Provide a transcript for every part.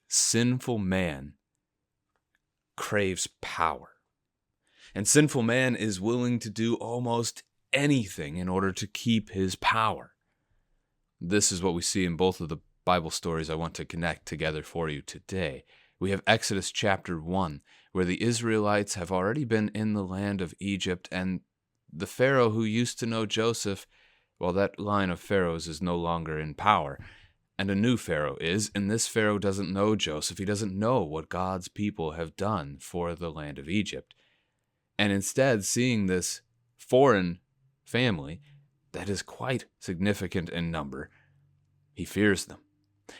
sinful man craves power. And sinful man is willing to do almost anything in order to keep his power. This is what we see in both of the Bible stories I want to connect together for you today. We have Exodus chapter 1, where the Israelites have already been in the land of Egypt, and the Pharaoh who used to know Joseph, well, that line of pharaohs is no longer in power, and a new Pharaoh is, and this Pharaoh doesn't know Joseph. He doesn't know what God's people have done for the land of Egypt. And instead, seeing this foreign family that is quite significant in number, he fears them.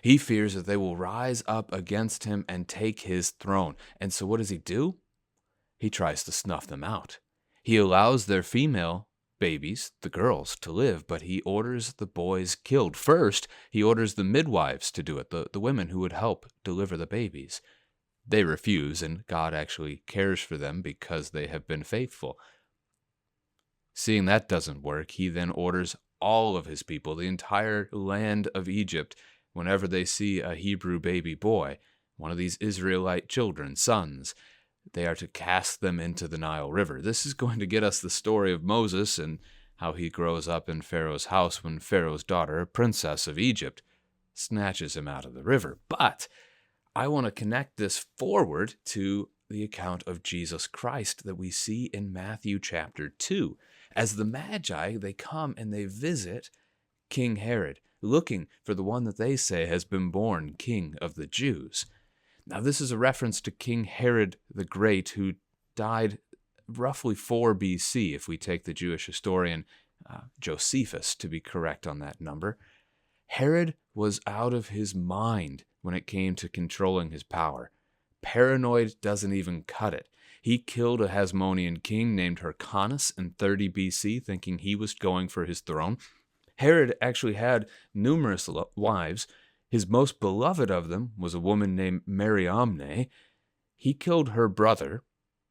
He fears that they will rise up against him and take his throne. And so what does he do? He tries to snuff them out. He allows their female babies, the girls, to live, but he orders the boys killed. First, he orders the midwives to do it, the women who would help deliver the babies. They refuse, and God actually cares for them because they have been faithful. Seeing that doesn't work, he then orders all of his people, the entire land of Egypt, whenever they see a Hebrew baby boy, one of these Israelite children, sons, they are to cast them into the Nile River. This is going to get us the story of Moses and how he grows up in Pharaoh's house when Pharaoh's daughter, a princess of Egypt, snatches him out of the river. But I want to connect this forward to the account of Jesus Christ that we see in Matthew chapter 2. As the Magi, they come and they visit King Herod, looking for the one that they say has been born king of the Jews. Now, this is a reference to King Herod the Great, who died roughly 4 BC, if we take the Jewish historian Josephus to be correct on that number. Herod was out of his mind when it came to controlling his power. Paranoid doesn't even cut it. He killed a Hasmonean king named Hyrcanus in 30 BC, thinking he was going for his throne. Herod actually had numerous wives. His most beloved of them was a woman named Mariamne. He killed her brother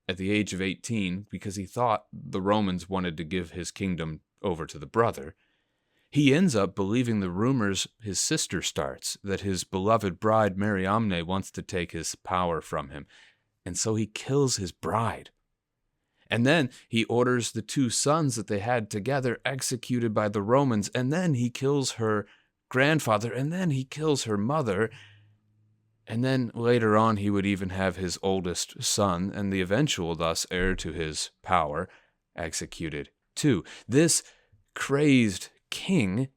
at the age of 18 because he thought the Romans wanted to give his kingdom over to the brother. He ends up believing the rumors his sister starts, that his beloved bride Mariamne wants to take his power from him, and so he kills his bride. And then he orders the 2 sons that they had together executed by the Romans, and then he kills her grandfather, and then he kills her mother, and then later on he would even have his oldest son, and the eventual thus heir to his power, executed too. This crazed king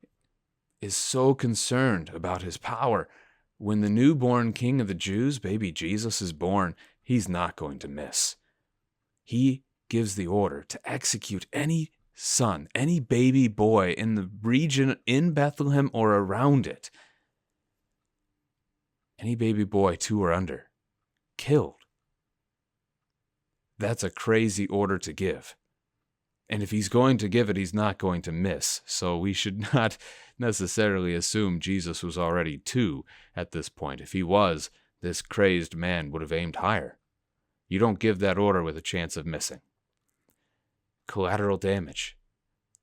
is so concerned about his power. When the newborn king of the Jews, baby Jesus, is born, he's not going to miss. He gives the order to execute any son, any baby boy in the region in Bethlehem or around it. Any baby boy 2 or under, killed. That's a crazy order to give. And if he's going to give it, he's not going to miss. So we should not necessarily assume Jesus was already 2 at this point. If he was, this crazed man would have aimed higher. You don't give that order with a chance of missing. Collateral damage.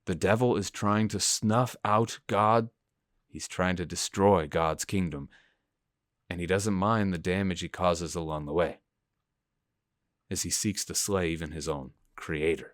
The devil is trying to snuff out God. He's trying to destroy God's kingdom. And he doesn't mind the damage he causes along the way, as he seeks to slay even his own creator.